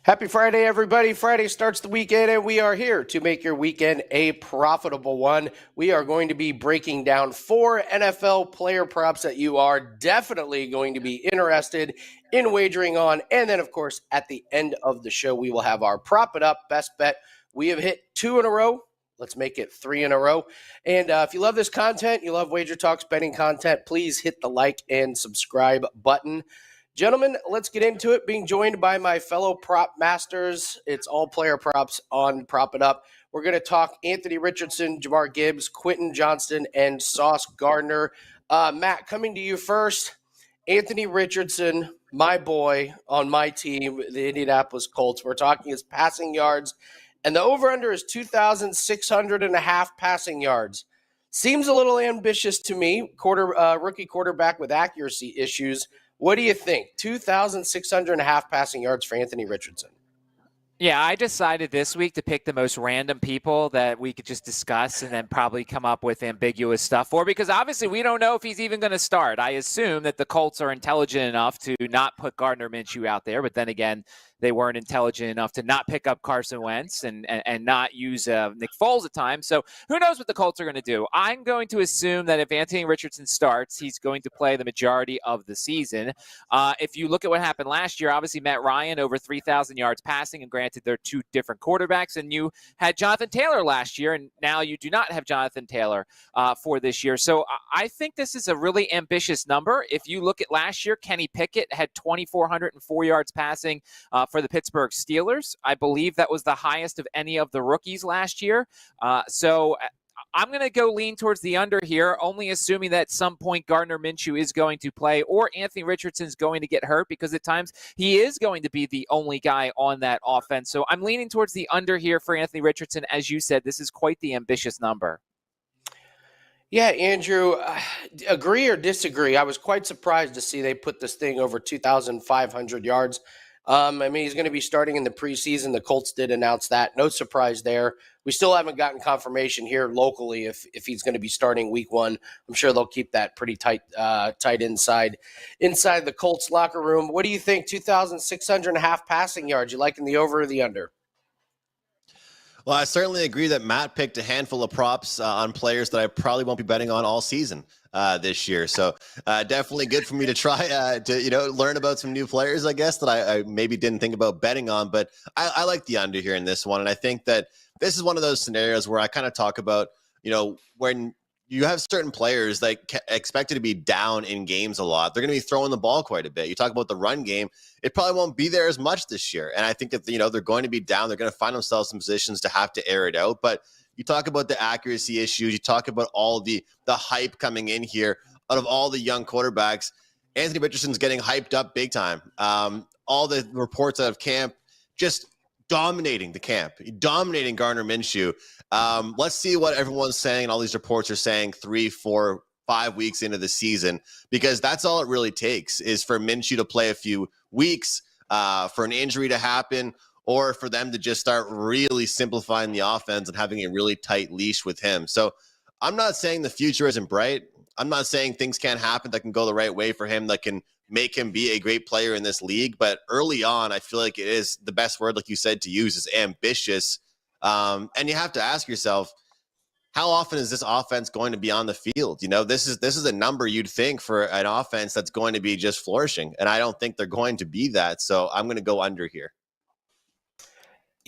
Happy Friday, everybody. Friday starts the weekend, and we are here to make your weekend a profitable one. We are going to be breaking down 4 NFL player props that you are definitely going to be interested in wagering on. And then, of course, at the end of the show, we will have our Prop It Up best bet. We have hit 2 in a row. Let's make it 3 in a row. And if you love this content, you love WagerTalk's betting content, please hit the like and subscribe button. Gentlemen, let's get into it. Being joined by my fellow prop masters. It's all player props on Prop It Up. We're going to talk Anthony Richardson, Jahmyr Gibbs, Quentin Johnston, and Sauce Gardner. Matt, coming to you first. Anthony Richardson, my boy on my team, the Indianapolis Colts. We're talking his passing yards, and the over-under is 2,600.5 passing yards. Seems a little ambitious to me. Rookie quarterback with accuracy issues. What do you think? 2,600.5 passing yards for Anthony Richardson. Yeah, I decided this week to pick the most random people that we could just discuss and then probably come up with ambiguous stuff for, because obviously we don't know if he's even going to start. I assume that the Colts are intelligent enough to not put Gardner Minshew out there, but then again, they weren't intelligent enough to not pick up Carson Wentz and not use Nick Foles at times. So who knows what the Colts are going to do? I'm going to assume that if Anthony Richardson starts, he's going to play the majority of the season. If you look at what happened last year, obviously Matt Ryan over 3,000 yards passing, and granted they're 2 different quarterbacks, and you had Jonathan Taylor last year, and now you do not have Jonathan Taylor for this year. So I think this is a really ambitious number. If you look at last year, Kenny Pickett had 2,404 yards passing for the Pittsburgh Steelers. I believe that was the highest of any of the rookies last year. So I'm going to go lean towards the under here, only assuming that at some point Gardner Minshew is going to play or Anthony Richardson's going to get hurt, because at times he is going to be the only guy on that offense. So I'm leaning towards the under here for Anthony Richardson. As you said, this is quite the ambitious number. Yeah, Andrew, agree or disagree? I was quite surprised to see they put this thing over 2,500 yards. I mean, he's going to be starting in the preseason. The Colts did announce that. No surprise there. We still haven't gotten confirmation here locally if he's going to be starting week 1. I'm sure they'll keep that pretty tight inside the Colts locker room. What do you think? 2,600.5 passing yards. You liking the over or the under? Well, I certainly agree that Matt picked a handful of props on players that I probably won't be betting on all season this year. So definitely good for me to try to learn about some new players, I guess, that I maybe didn't think about betting on. But I like the under here in this one. And I think that this is one of those scenarios where I kind of talk about, when you have certain players that expected to be down in games a lot, they're going to be throwing the ball quite a bit. You talk about the run game, it probably won't be there as much this year. And I think that, they're going to be down. They're going to find themselves in positions to have to air it out. But you talk about the accuracy issues. You talk about all the hype coming in here out of all the young quarterbacks. Anthony Richardson's getting hyped up big time. All the reports out of camp, just dominating the camp, dominating Gardner Minshew. Let's see what everyone's saying and all these reports are saying 3, 4, 5 weeks into the season, because that's all it really takes is for Minshew to play a few weeks, for an injury to happen, or for them to just start really simplifying the offense and having a really tight leash with him. So I'm not saying the future isn't bright. I'm not saying things can't happen that can go the right way for him, that can make him be a great player in this league. But early on, I feel like it is the best word, like you said, to use is ambitious. And you have to ask yourself, how often is this offense going to be on the field? This is a number you'd think for an offense that's going to be just flourishing. And I don't think they're going to be that. So I'm going to go under here.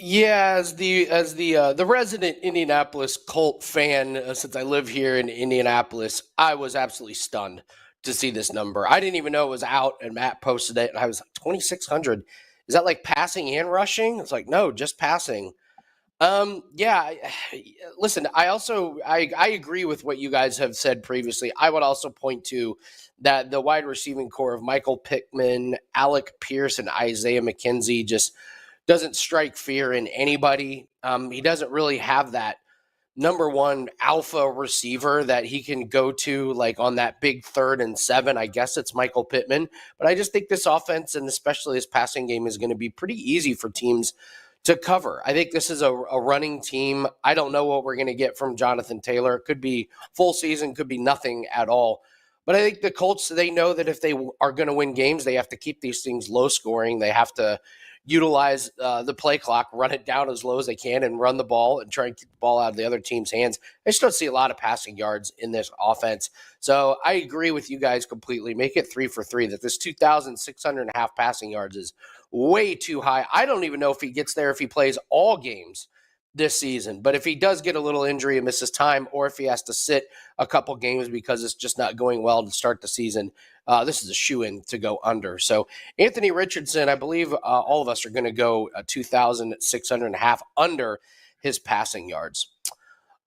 Yeah, as the resident Indianapolis Colt fan, since I live here in Indianapolis, I was absolutely stunned to see this number. I didn't even know it was out, and Matt posted it, and I was like, 2,600. Is that like passing and rushing? It's like, no, just passing. Yeah, listen, I agree with what you guys have said previously. I would also point to that the wide receiving core of Michael Pittman, Alec Pierce, and Isaiah McKenzie just doesn't strike fear in anybody. He doesn't really have that number one alpha receiver that he can go to like on that big 3rd and 7. I guess it's Michael Pittman. But I just think this offense and especially his passing game is going to be pretty easy for teams to cover. I think this is a running team. I don't know what we're going to get from Jonathan Taylor. It could be full season, could be nothing at all. But I think the Colts, they know that if they are going to win games, they have to keep these things low scoring. They have to utilize the play clock, run it down as low as they can, and run the ball and try and keep the ball out of the other team's hands. I just don't see a lot of passing yards in this offense. So I agree with you guys completely. Make it 3 for 3 that this 2,600.5 passing yards is way too high. I don't even know if he gets there if he plays all games this season. But if he does get a little injury and misses time, or if he has to sit a couple games because it's just not going well to start the season, this is a shoo-in to go under. So Anthony Richardson, I believe all of us are going to go 2,600.5 under his passing yards.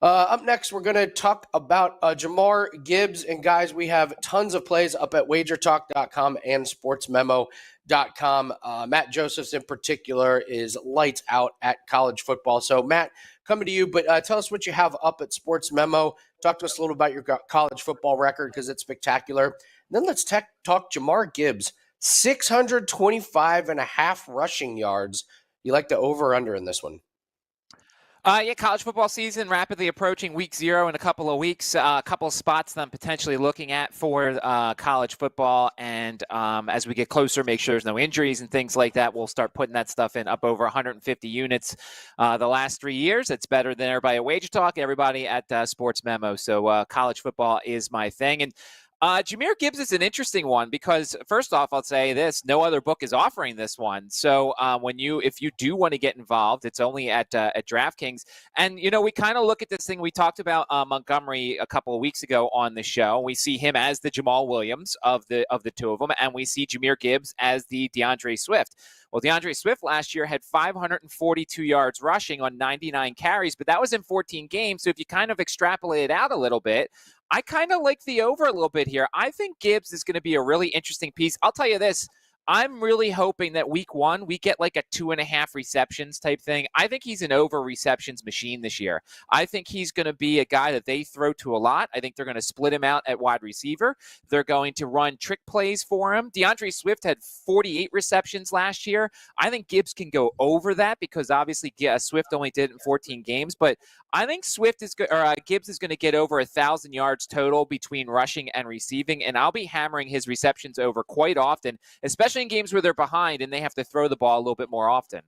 Up next, we're going to talk about Jahmyr Gibbs. And guys, we have tons of plays up at WagerTalk.com and SportsMemo.com. Matt Josephs in particular is lights out at college football. So Matt, coming to you, but tell us what you have up at Sports Memo. Talk to us a little about your college football record because it's spectacular. And then let's talk Jahmyr Gibbs, 625.5 rushing yards. You like the over or under in this one? Yeah, college football season rapidly approaching week 0 in a couple of weeks. A couple of spots that I'm potentially looking at for college football. And as we get closer, make sure there's no injuries and things like that. We'll start putting that stuff in up over 150 units the last 3 years. It's better than everybody at WagerTalk, everybody at Sports Memo. So college football is my thing. And Jahmyr Gibbs is an interesting one because, first off, I'll say this: no other book is offering this one. So if you do want to get involved, it's only at DraftKings. And we kind of look at this thing. We talked about Montgomery a couple of weeks ago on the show. We see him as the Jamal Williams of the two of them, and we see Jahmyr Gibbs as the DeAndre Swift. Well, DeAndre Swift last year had 542 yards rushing on 99 carries, but that was in 14 games. So if you kind of extrapolate it out a little bit, I kind of like the over a little bit here. I think Gibbs is going to be a really interesting piece. I'll tell you this. I'm really hoping that week 1, we get like a 2.5 receptions type thing. I think he's an over receptions machine this year. I think he's going to be a guy that they throw to a lot. I think they're going to split him out at wide receiver. They're going to run trick plays for him. DeAndre Swift had 48 receptions last year. I think Gibbs can go over that because obviously Swift only did it in 14 games, but I think Gibbs is going to get over 1,000 yards total between rushing and receiving, and I'll be hammering his receptions over quite often, especially in games where they're behind and they have to throw the ball a little bit more often.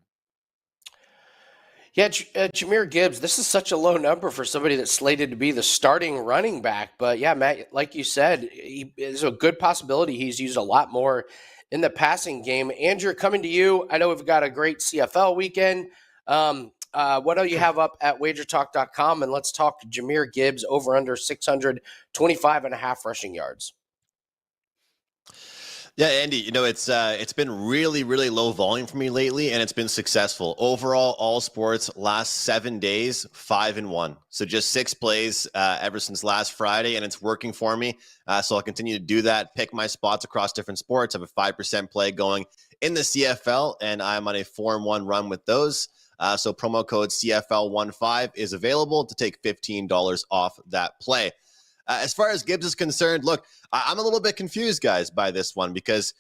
Yeah, Jahmyr Gibbs, this is such a low number for somebody that's slated to be the starting running back. But yeah, Matt, like you said, there's a good possibility he's used a lot more in the passing game. Andrew, coming to you. I know we've got a great CFL weekend. What do you have up at WagerTalk.com? And let's talk Jahmyr Gibbs over under 625.5 rushing yards. Yeah, Andy, it's been really, really low volume for me lately, and it's been successful. Overall, all sports, last 7 days, 5-1. So just 6 plays ever since last Friday, and it's working for me. So I'll continue to do that, pick my spots across different sports. I have a 5% play going in the CFL, and I'm on a 4-1 run with those. So promo code CFL15 is available to take $15 off that play. As far as Gibbs is concerned, look, I'm a little bit confused, guys, by this one because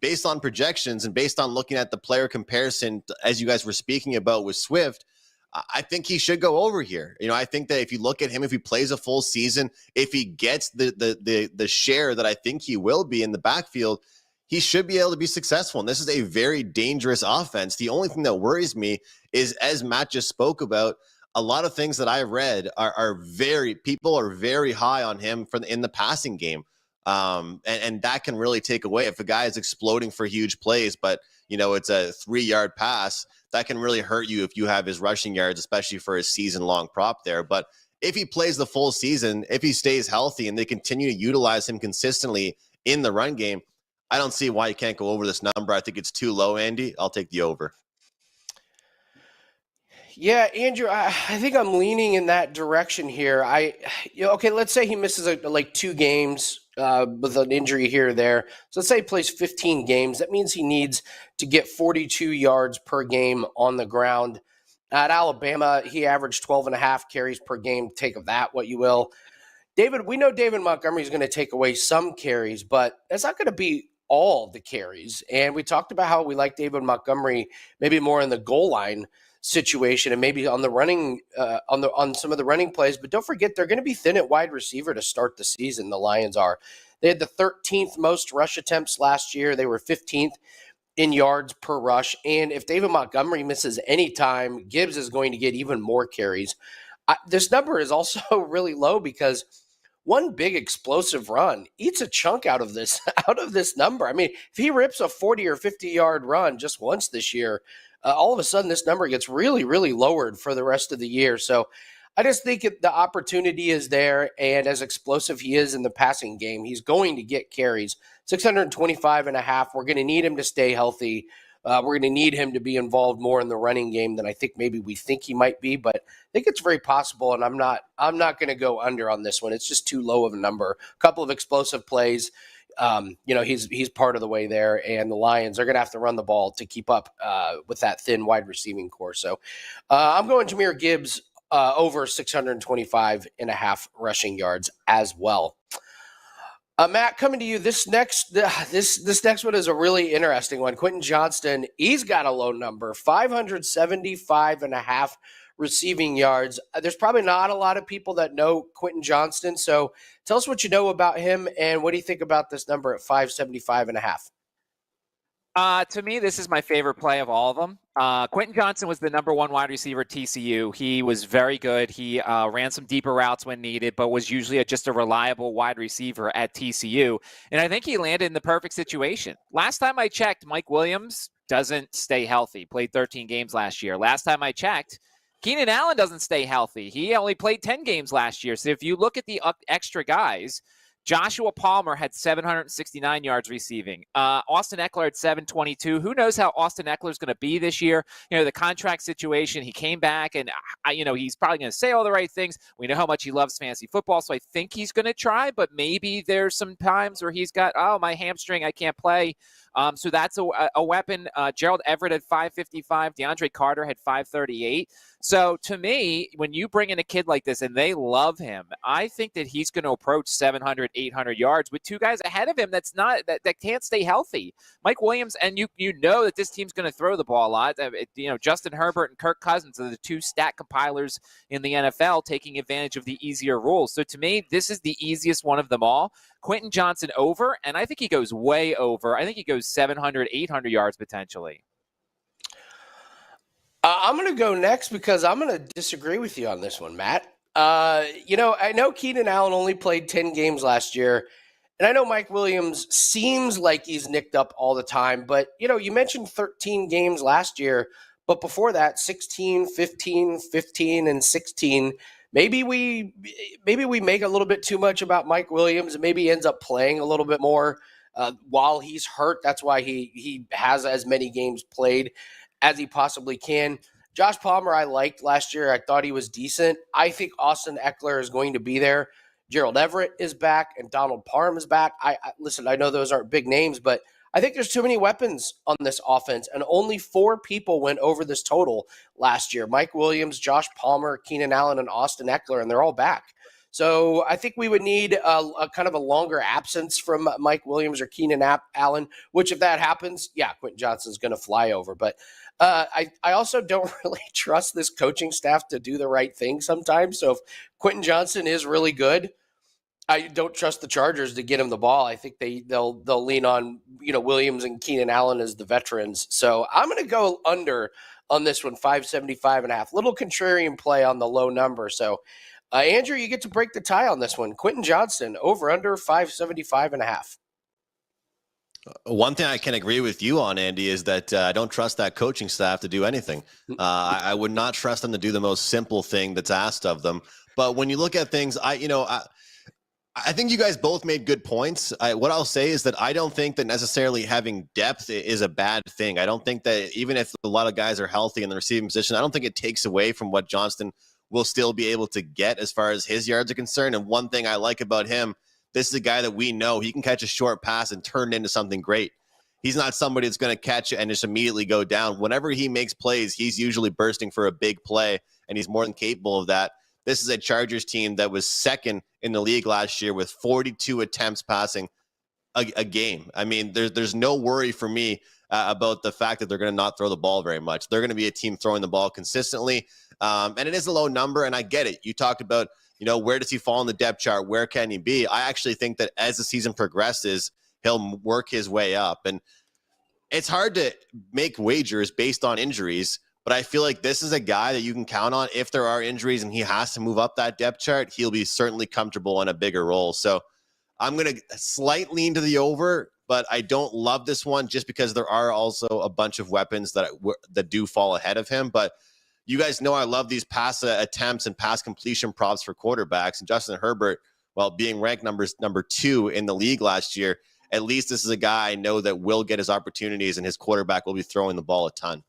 based on projections and based on looking at the player comparison, as you guys were speaking about with Swift, I think he should go over here. I think that if you look at him, if he plays a full season, if he gets the share that I think he will be in the backfield, he should be able to be successful. And this is a very dangerous offense. The only thing that worries me is, as Matt just spoke about, a lot of things that I read people are very high on him in the passing game. And that can really take away if a guy is exploding for huge plays, but it's a 3-yard pass, that can really hurt you if you have his rushing yards, especially for his season-long prop there. But if he plays the full season, if he stays healthy and they continue to utilize him consistently in the run game, I don't see why you can't go over this number. I think it's too low, Andy. I'll take the over. Yeah, Andrew, I think I'm leaning in that direction here. Okay, let's say he misses like 2 games with an injury here or there. So let's say he plays 15 games. That means he needs to get 42 yards per game on the ground. At Alabama, he averaged 12.5 carries per game. Take of that what you will. We know David Montgomery is going to take away some carries, but that's not going to be all the carries. And we talked about how we like David Montgomery maybe more in the goal line situation and maybe on the running on some of the running plays, but don't forget they're going to be thin at wide receiver to start the season. The Lions are. They had the 13th most rush attempts last year. They were 15th in yards per rush. And if David Montgomery misses any time, Gibbs is going to get even more carries. This number is also really low because one big explosive run eats a chunk out of this number. I mean, if he rips a 40 or 50-yard run just once this year, all of a sudden this number gets really, really lowered for the rest of the year. So I just think the opportunity is there, and as explosive he is in the passing game, he's going to get carries. 625 and a half. We're going to need him to stay healthy. We're going to need him to be involved more in the running game than I think maybe we think he might be, but I think it's very possible, and I'm not going to go under on this one. It's just too low of a number. A couple of explosive plays. He's part of the way there, and the Lions are going to have to run the ball to keep up with that thin wide receiving core. So I'm going Jahmyr Gibbs over 625 and a half rushing yards as well. Matt, coming to you, this next one is a really interesting one. Quentin Johnston, he's got a low number, 575 and a half receiving yards. There's probably not a lot of people that know Quentin Johnston, so tell us what you know about him, and what do you think about this number at 575 and a half? To me, this is my favorite play of all of them. Quentin Johnston was the number one wide receiver at TCU. He was very good. He ran some deeper routes when needed, but was usually just a reliable wide receiver at TCU. And I think he landed in the perfect situation. Last time I checked, Mike Williams doesn't stay healthy. Played 13 games last year. Last time I checked, Keenan Allen doesn't stay healthy. He only played 10 games last year. So if you look at the extra guys, Joshua Palmer had 769 yards receiving. Austin Ekeler had 722. Who knows how Austin Ekeler is going to be this year? The contract situation, he came back, and he's probably going to say all the right things. We know how much he loves fantasy football, so I think he's going to try, but maybe there's some times where he's got, my hamstring, I can't play. So that's a weapon. Gerald Everett had 555. DeAndre Carter had 538. So to me, when you bring in a kid like this and they love him, I think that he's going to approach 700, 800 yards with two guys ahead of him that can't stay healthy. Mike Williams, and you know that this team's going to throw the ball a lot. Justin Herbert and Kirk Cousins are the two stat compilers in the NFL taking advantage of the easier rules. So to me, this is the easiest one of them all. Quentin Johnston over, and I think he goes way over. I think he goes 700, 800 yards potentially. I'm going to go next because I'm going to disagree with you on this one, Matt. I know Keenan Allen only played 10 games last year, and I know Mike Williams seems like he's nicked up all the time, but, you mentioned 13 games last year, but before that, 16, 15, 15, and 16. Maybe we make a little bit too much about Mike Williams, and maybe he ends up playing a little bit more while he's hurt. That's why he has as many games played as he possibly can. Josh Palmer, I liked last year. I thought he was decent. I think Austin Ekeler is going to be there. Gerald Everett is back, and Donald Parham is back. Listen, I know those aren't big names, but I think there's too many weapons on this offense, and only 4 people went over this total last year. Mike Williams, Josh Palmer, Keenan Allen, and Austin Ekeler, and they're all back. So I think we would need a kind of a longer absence from Mike Williams or Keenan Allen, which if that happens, Quentin Johnston's going to fly over. But I also don't really trust this coaching staff to do the right thing sometimes. So if Quentin Johnston is really good, I don't trust the Chargers to get him the ball. I think they'll lean on Williams and Keenan Allen as the veterans. So I'm going to go under on this one, 575 and a half. Little contrarian play on the low number. So Andrew, you get to break the tie on this one. Quentin Johnston over under 575 and a half. One thing I can agree with you on, Andy, is that I don't trust that coaching staff to do anything. I would not trust them to do the most simple thing that's asked of them. But when you look at things, I think you guys both made good points. What I'll say is that I don't think that necessarily having depth is a bad thing. I don't think that even if a lot of guys are healthy in the receiving position, I don't think it takes away from what Johnston will still be able to get as far as his yards are concerned. And one thing I like about him, this is a guy that we know he can catch a short pass and turn it into something great. He's not somebody that's going to catch it and just immediately go down. Whenever he makes plays, he's usually bursting for a big play, and he's more than capable of that. This is a Chargers team that was second in the league last year with 42 attempts passing a game. I mean, there's no worry for me about the fact that they're going to not throw the ball very much. They're going to be a team throwing the ball consistently. And it is a low number, and I get it. You talked about, where does he fall in the depth chart? Where can he be? I actually think that as the season progresses, he'll work his way up. And it's hard to make wagers based on injuries, but I feel like this is a guy that you can count on. If there are injuries and he has to move up that depth chart, he'll be certainly comfortable in a bigger role. So I'm going to slightly lean to the over, but I don't love this one just because there are also a bunch of weapons that do fall ahead of him. But you guys know I love these pass attempts and pass completion props for quarterbacks. And Justin Herbert, while being ranked number 2 in the league last year, at least this is a guy I know that will get his opportunities and his quarterback will be throwing the ball a ton.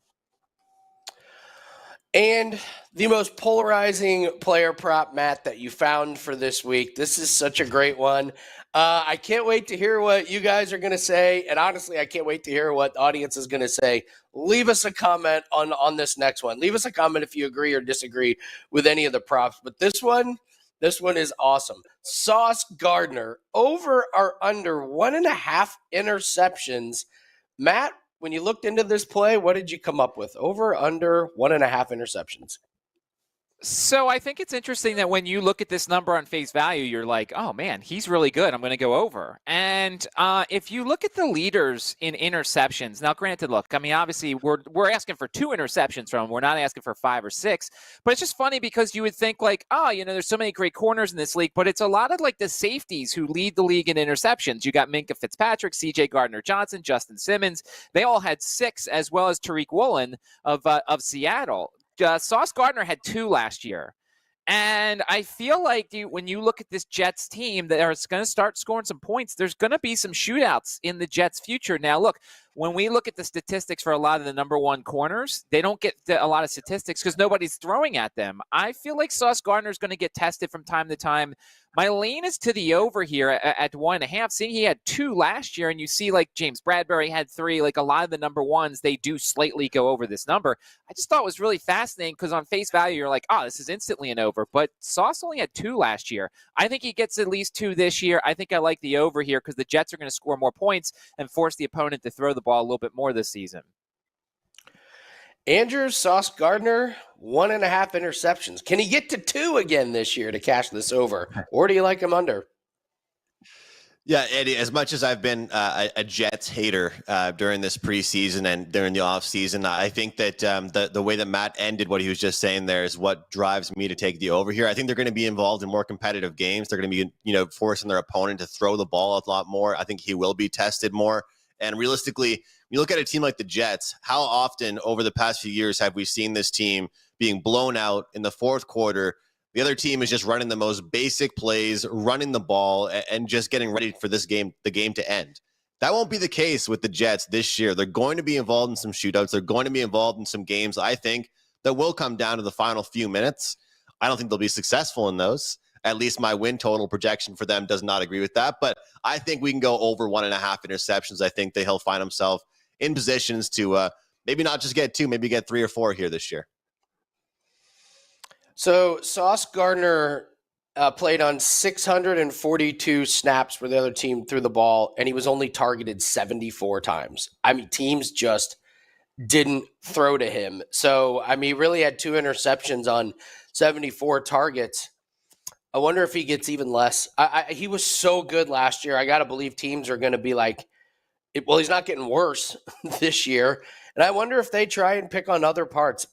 And the most polarizing player prop, Matt, that you found for this week. This is such a great one. I can't wait to hear what you guys are going to say. And honestly, I can't wait to hear what the audience is going to say. Leave us a comment on this next one. Leave us a comment if you agree or disagree with any of the props. But this one is awesome. Sauce Gardner, over or under 1.5 interceptions. Matt, when you looked into this play, what did you come up with? Over, under 1.5 interceptions? So I think it's interesting that when you look at this number on face value, you're like, oh, man, he's really good. I'm going to go over. And if you look at the leaders in interceptions, now, granted, look, I mean, obviously, we're asking for 2 interceptions from him. We're not asking for 5 or 6. But it's just funny because you would think like, oh, there's so many great corners in this league. But it's a lot of like the safeties who lead the league in interceptions. You got Minkah Fitzpatrick, CJ Gardner Johnson, Justin Simmons. They all had 6, as well as Tariq Woolen of Seattle. Sauce Gardner had 2 last year. And I feel like when you look at this Jets team that is going to start scoring some points, there's going to be some shootouts in the Jets' future. Now, look, when we look at the statistics for a lot of the number 1 corners, they don't get a lot of statistics because nobody's throwing at them. I feel like Sauce Gardner is going to get tested from time to time. My lean is to the over here at 1.5. Seeing he had 2 last year, and you see like James Bradbury had 3, like a lot of the number 1s, they do slightly go over this number. I just thought it was really fascinating because on face value, you're like, oh, this is instantly an over. But Sauce only had 2 last year. I think he gets at least 2 this year. I think I like the over here because the Jets are going to score more points and force the opponent to throw the ball a little bit more this season. Andrew, Sauce Gardner, 1.5 interceptions. Can he get to 2 again this year to cash this over? Or do you like him under? Yeah, Eddie, as much as I've been a Jets hater during this preseason and during the offseason, I think that the way that Matt ended what he was just saying there is what drives me to take the over here. I think they're going to be involved in more competitive games. They're going to be, forcing their opponent to throw the ball a lot more. I think he will be tested more. And realistically, you look at a team like the Jets, how often over the past few years have we seen this team being blown out in the fourth quarter? The other team is just running the most basic plays, running the ball, and just getting ready for the game to end. That won't be the case with the Jets this year. They're going to be involved in some shootouts. They're going to be involved in some games, I think, that will come down to the final few minutes. I don't think they'll be successful in those. At least my win total projection for them does not agree with that. But I think we can go over 1.5 interceptions. I think that he'll find himself in positions to maybe not just get 2, maybe get 3 or 4 here this year. So Sauce Gardner played on 642 snaps where the other team threw the ball, and he was only targeted 74 times. I mean, teams just didn't throw to him. So, I mean, he really had 2 interceptions on 74 targets. I wonder if he gets even less. He was so good last year. I got to believe teams are going to be like, well, he's not getting worse this year. And I wonder if they try and pick on other parts.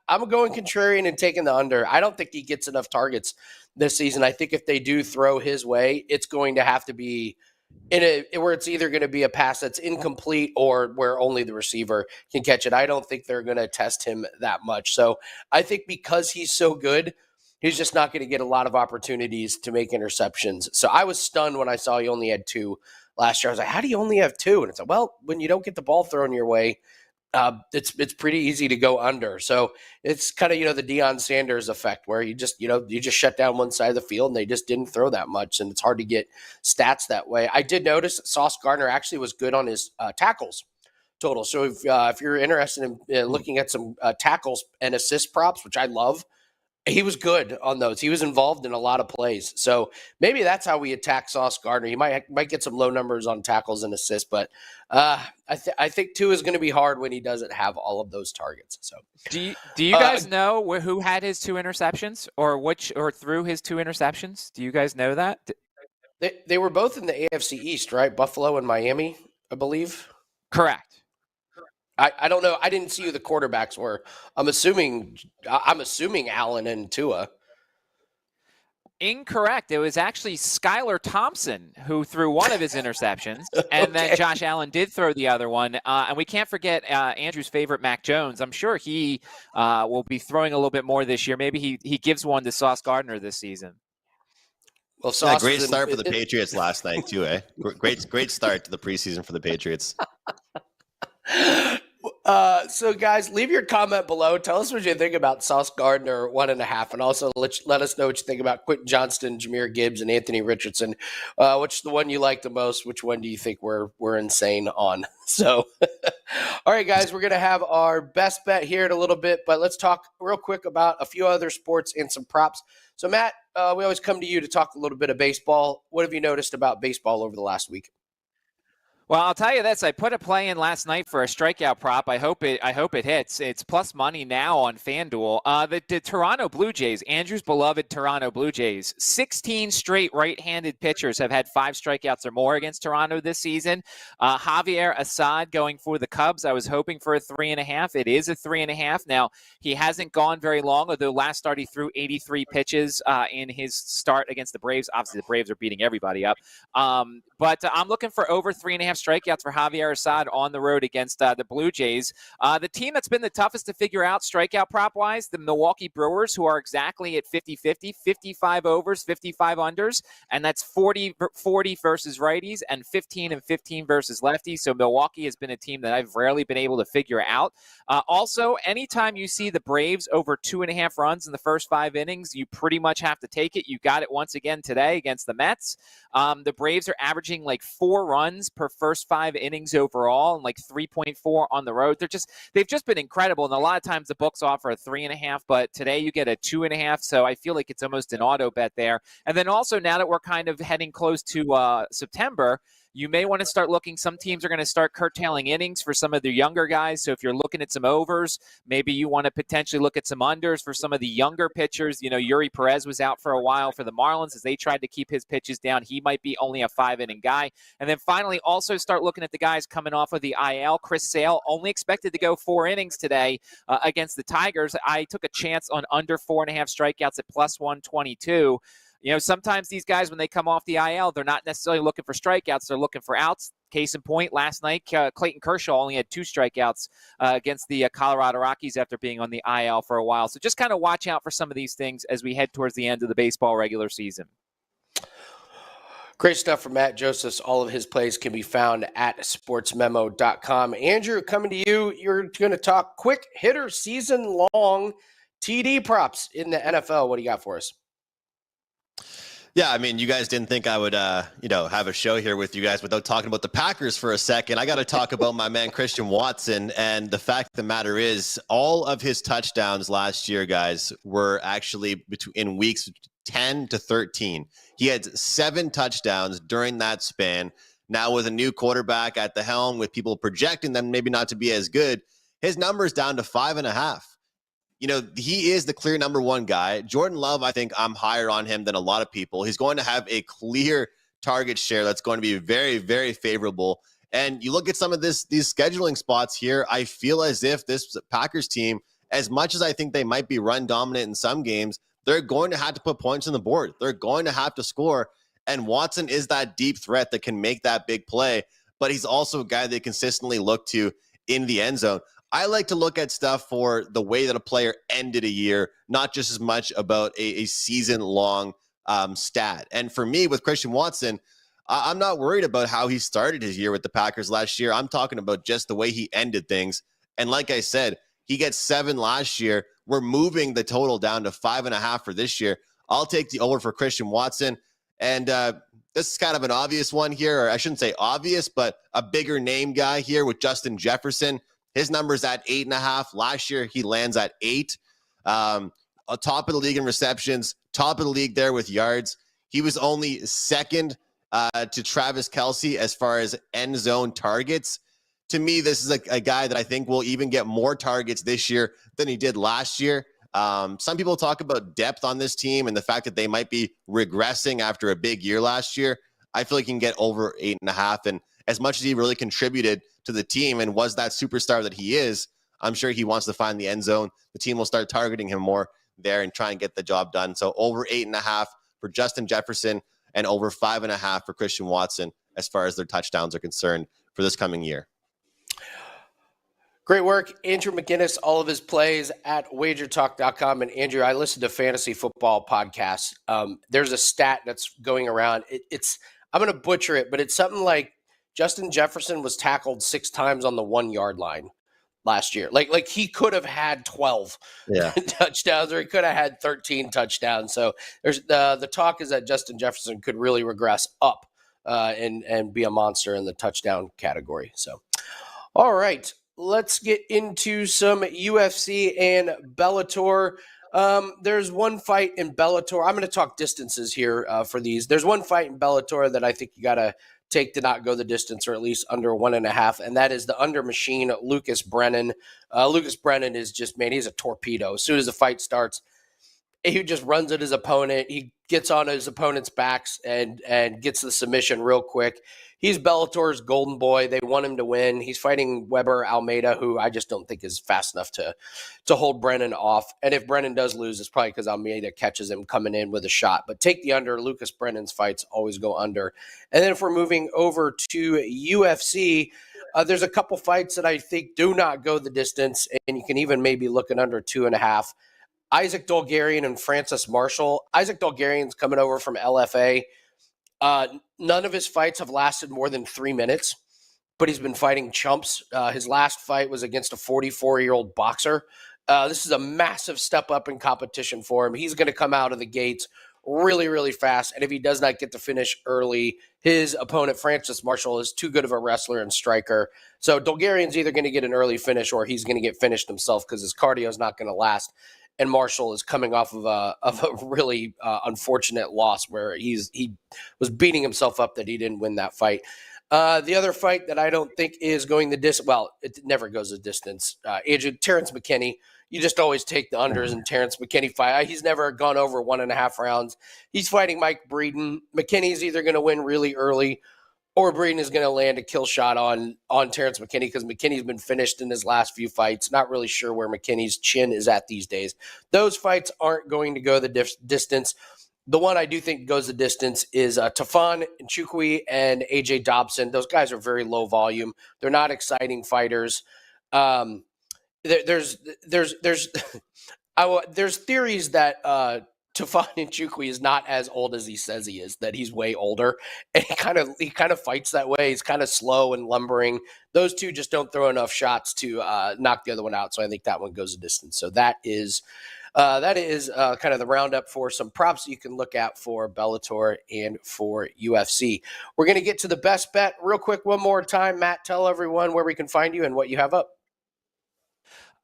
I'm going contrarian and taking the under. I don't think he gets enough targets this season. I think if they do throw his way, it's going to have to be where it's either going to be a pass that's incomplete or where only the receiver can catch it. I don't think they're going to test him that much. So I think because he's so good, he's just not going to get a lot of opportunities to make interceptions. So I was stunned when I saw he only had 2 last year. I was like, how do you only have 2? And it's like, well, when you don't get the ball thrown your way, it's pretty easy to go under. So it's kind of, the Deion Sanders effect where you just shut down one side of the field and they just didn't throw that much. And it's hard to get stats that way. I did notice Sauce Gardner actually was good on his tackles total. So if you're interested in looking at some tackles and assist props, which I love, he was good on those. He was involved in a lot of plays. So maybe that's how we attack Sauce Gardner. You might get some low numbers on tackles and assists, but I think 2 is going to be hard when he doesn't have all of those targets. So do you guys know who had his 2 interceptions or threw his 2 interceptions? Do you guys know that? They were both in the AFC East, right? Buffalo and Miami, I believe. Correct. I don't know. I didn't see who the quarterbacks were. I'm assuming Allen and Tua. Incorrect. It was actually Skylar Thompson who threw one of his interceptions, and then Josh Allen did throw the other one. And we can't forget Andrew's favorite, Mac Jones. I'm sure he will be throwing a little bit more this year. Maybe he gives one to Sauce Gardner this season. Well, great start for the Patriots last night too, eh? Great start to the preseason for the Patriots. So guys, leave your comment below. Tell us what you think about Sauce Gardner 1.5, and also let us know what you think about Quentin Johnston, Jahmyr Gibbs, and Anthony Richardson. Which is the one you like the most? Which one do you think we're insane on? So, all right, guys, we're gonna have our best bet here in a little bit, but let's talk real quick about a few other sports and some props. So, Matt, we always come to you to talk a little bit of baseball. What have you noticed about baseball over the last week? Well, I'll tell you this. I put a play in last night for a strikeout prop. I hope it hits. It's plus money now on FanDuel. The Toronto Blue Jays, Andrew's beloved Toronto Blue Jays, 16 straight right-handed pitchers have had 5 strikeouts or more against Toronto this season. Javier Assad going for the Cubs. I was hoping for a 3.5. It is a 3.5. Now, he hasn't gone very long, although last start he threw 83 pitches in his start against the Braves. Obviously, the Braves are beating everybody up. But I'm looking for over 3.5 strikeouts for Javier Assad on the road against the Blue Jays. The team that's been the toughest to figure out strikeout prop-wise, the Milwaukee Brewers, who are exactly at 50-50, 55 overs, 55 unders, and that's 40 versus righties and 15 and 15 versus lefties. So Milwaukee has been a team that I've rarely been able to figure out. Also, anytime you see the Braves over 2.5 runs in the first 5 innings, you pretty much have to take it. You got it once again today against the Mets. The Braves are averaging like 4 runs per first 5 innings overall and like 3.4 on the road. They've just been incredible. And a lot of times the books offer a 3.5, but today you get a 2.5. So I feel like it's almost an auto bet there. And then also now that we're kind of heading close to September, you may want to start looking. Some teams are going to start curtailing innings for some of the younger guys. So if you're looking at some overs, maybe you want to potentially look at some unders for some of the younger pitchers. You know, Yuri Perez was out for a while for the Marlins as they tried to keep his pitches down. He might be only a 5-inning guy. And then finally, also start looking at the guys coming off of the IL. Chris Sale only expected to go 4 innings today against the Tigers. I took a chance on under 4.5 strikeouts at plus 122. You know, sometimes these guys, when they come off the IL, they're not necessarily looking for strikeouts. They're looking for outs. Case in point, last night, Clayton Kershaw only had 2 strikeouts against the Colorado Rockies after being on the IL for a while. So just kind of watch out for some of these things as we head towards the end of the baseball regular season. Great stuff from Matt Josephs. All of his plays can be found at sportsmemo.com. Andrew, coming to you, you're going to talk quick hitter season-long TD props in the NFL. What do you got for us? Yeah, I mean, you guys didn't think I would, have a show here with you guys without talking about the Packers for a second. I got to talk about my man Christian Watson, and the fact of the matter is, all of his touchdowns last year, guys, were actually in weeks 10 to 13. He had 7 touchdowns during that span. Now, with a new quarterback at the helm, with people projecting them maybe not to be as good, his number's down to 5.5. You know, he is the clear number 1 guy. Jordan Love, I think I'm higher on him than a lot of people. He's going to have a clear target share that's going to be very, very favorable. And you look at some of these scheduling spots here, I feel as if this Packers team, as much as I think they might be run dominant in some games, they're going to have to put points on the board. They're going to have to score. And Watson is that deep threat that can make that big play, but he's also a guy they consistently look to in the end zone. I like to look at stuff for the way that a player ended a year, not just as much about a season-long stat. And for me, with Christian Watson, I'm not worried about how he started his year with the Packers last year. I'm talking about just the way he ended things. And like I said, he gets 7 last year. We're moving the total down to 5.5 for this year. I'll take the over for Christian Watson. And this is kind of an obvious one here, or I shouldn't say obvious, but a bigger name guy here with Justin Jefferson. His number's at 8.5. Last year, he lands at 8. Top of the league in receptions, top of the league there with yards. He was only second to Travis Kelce as far as end zone targets. To me, this is a guy that I think will even get more targets this year than he did last year. Some people talk about depth on this team and the fact that they might be regressing after a big year last year. I feel like he can get over 8.5. And as much as he really contributed to the team and was that superstar that he is, I'm sure he wants to find the end zone. The team will start targeting him more there and try and get the job done. So over 8.5 for Justin Jefferson and over 5.5 for Christian Watson as far as their touchdowns are concerned for this coming year. Great work, Andrew McGinnis, all of his plays at WagerTalk.com. And Andrew, I listen to fantasy football podcasts. There's a stat that's going around. I'm going to butcher it, but it's something like Justin Jefferson was tackled 6 times on the 1 yard line last year. Like he could have had 12 touchdowns, or he could have had 13 touchdowns. So there's the talk is that Justin Jefferson could really regress up and be a monster in the touchdown category. So, all right. Let's get into some UFC and Bellator. There's one fight in Bellator. I'm going to talk distances here for these. There's one fight in Bellator that I think you got to take to not go the distance, or at least under 1.5, and that is the under machine, Lucas Brennan. Lucas Brennan is just, man, he's a torpedo. As soon as the fight starts, he just runs at his opponent. He gets on his opponent's backs and gets the submission real quick. He's Bellator's golden boy. They want him to win. He's fighting Weber Almeida, who I just don't think is fast enough to hold Brennan off. And if Brennan does lose, it's probably because Almeida catches him coming in with a shot. But take the under. Lucas Brennan's fights always go under. And then if we're moving over to UFC, there's a couple fights that I think do not go the distance, and you can even maybe look at under 2.5. Isaac Dolgarian and Francis Marshall. Isaac Dolgarian's coming over from LFA. None of his fights have lasted more than 3 minutes, but he's been fighting chumps. His last fight was against a 44-year-old boxer. This is a massive step up in competition for him. He's going to come out of the gates really, really fast, and if he does not get to finish early, his opponent, Francis Marshall, is too good of a wrestler and striker. So Dolgarian's either going to get an early finish or he's going to get finished himself because his cardio is not going to last. And Marshall is coming off of a really unfortunate loss where he was beating himself up that he didn't win that fight. The other fight that I don't think is going the distance, well, it never goes the distance. Terrence McKinney, you just always take the unders in Terrence McKinney fight. He's never gone over 1.5 rounds. He's fighting Mike Breeden. McKinney's either going to win really early, or Breeden is going to land a kill shot on Terrence McKinney, because McKinney's been finished in his last few fights. Not really sure where McKinney's chin is at these days. Those fights aren't going to go the distance. The one I do think goes the distance is Tafon Nchukwi and AJ Dobson. Those guys are very low volume. They're not exciting fighters. There's theories that Tafon Nchukwi is not as old as he says he is, that he's way older, and he kind of fights that way. He's kind of slow and lumbering. Those two just don't throw enough shots to knock the other one out. So I think that one goes the distance. So that is kind of the roundup for some props that you can look at for Bellator and for UFC. We're going to get to the best bet real quick one more time. Matt, tell everyone where we can find you and what you have up.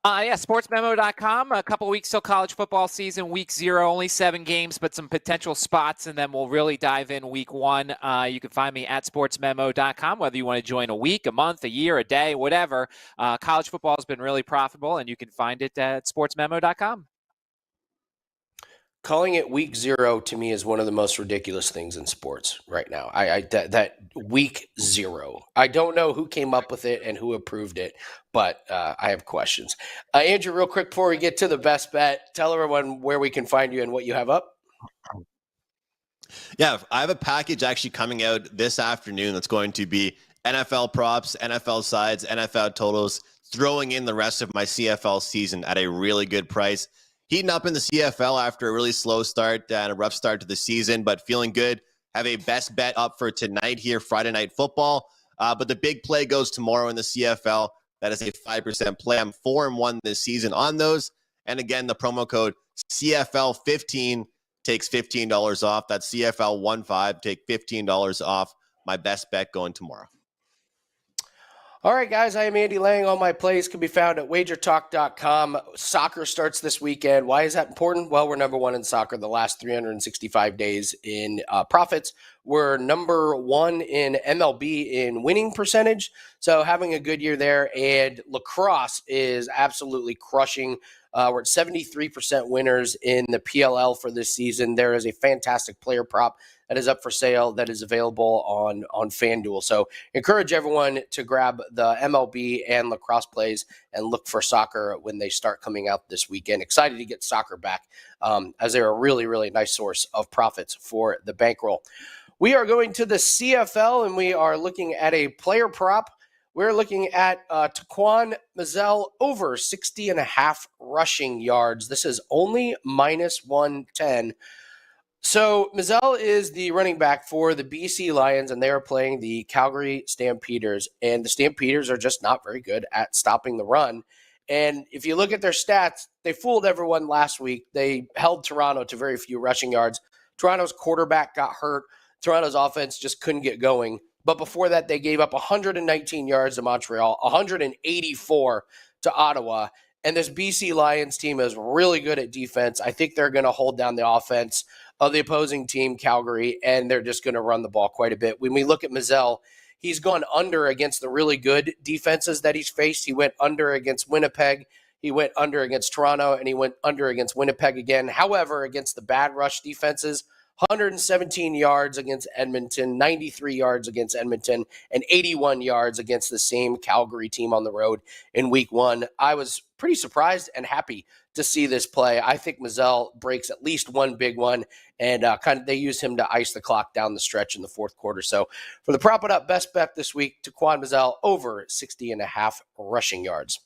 Sportsmemo.com. A couple weeks till college football season. Week 0, only 7 games, but some potential spots, and then we'll really dive in week 1. You can find me at sportsmemo.com, whether you want to join a week, a month, a year, a day, whatever. College football has been really profitable, and you can find it at sportsmemo.com. Calling it week 0 to me is one of the most ridiculous things in sports right now. That week 0. I don't know who came up with it and who approved it, but I have questions. Andrew, real quick before we get to the best bet, tell everyone where we can find you and what you have up. Yeah, I have a package actually coming out this afternoon that's going to be NFL props, NFL sides, NFL totals, throwing in the rest of my CFL season at a really good price. Heating up in the CFL after a really slow start and a rough start to the season, but feeling good. Have a best bet up for tonight here, Friday Night Football. But the big play goes tomorrow in the CFL. That is a 5% play. I'm 4-1 this season on those. And again, the promo code CFL15 takes $15 off. That's CFL15, take $15 off my best bet going tomorrow. All right, guys, I am Andy Lang. All my plays can be found at WagerTalk.com. Soccer starts this weekend. Why is that important? Well, we're number 1 in soccer the last 365 days in profits. We're number 1 in MLB in winning percentage. So having a good year there. And lacrosse is absolutely crushing We're at 73% winners in the PLL for this season. There is a fantastic player prop that is up for sale that is available on FanDuel. So encourage everyone to grab the MLB and lacrosse plays and look for soccer when they start coming out this weekend. Excited to get soccer back as they're a really, really nice source of profits for the bankroll. We are going to the CFL, and we are looking at a player prop. We're looking at Taquan Mazzell over 60.5 rushing yards. This is only minus 110. So Mazzell is the running back for the BC Lions, and they are playing the Calgary Stampeders. And the Stampeders are just not very good at stopping the run. And if you look at their stats, they fooled everyone last week. They held Toronto to very few rushing yards. Toronto's quarterback got hurt. Toronto's offense just couldn't get going. But before that, they gave up 119 yards to Montreal, 184 to Ottawa. And this BC Lions team is really good at defense. I think they're going to hold down the offense of the opposing team, Calgary, and they're just going to run the ball quite a bit. When we look at Mazzell, he's gone under against the really good defenses that he's faced. He went under against Winnipeg. He went under against Toronto, and he went under against Winnipeg again. However, against the bad rush defenses, 117 yards against Edmonton, 93 yards against Edmonton, and 81 yards against the same Calgary team on the road in week 1. I was pretty surprised and happy to see this play. I think Mazzell breaks at least one big one, and they use him to ice the clock down the stretch in the fourth quarter. So for the Prop It Up best bet this week, Taquan Mazzell over 60.5 rushing yards.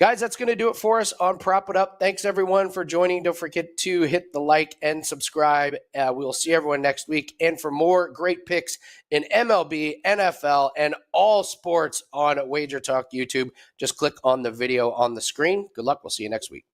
Guys, that's going to do it for us on Prop It Up. Thanks, everyone, for joining. Don't forget to hit the like and subscribe. We'll see everyone next week. And for more great picks in MLB, NFL, and all sports on WagerTalk YouTube, just click on the video on the screen. Good luck. We'll see you next week.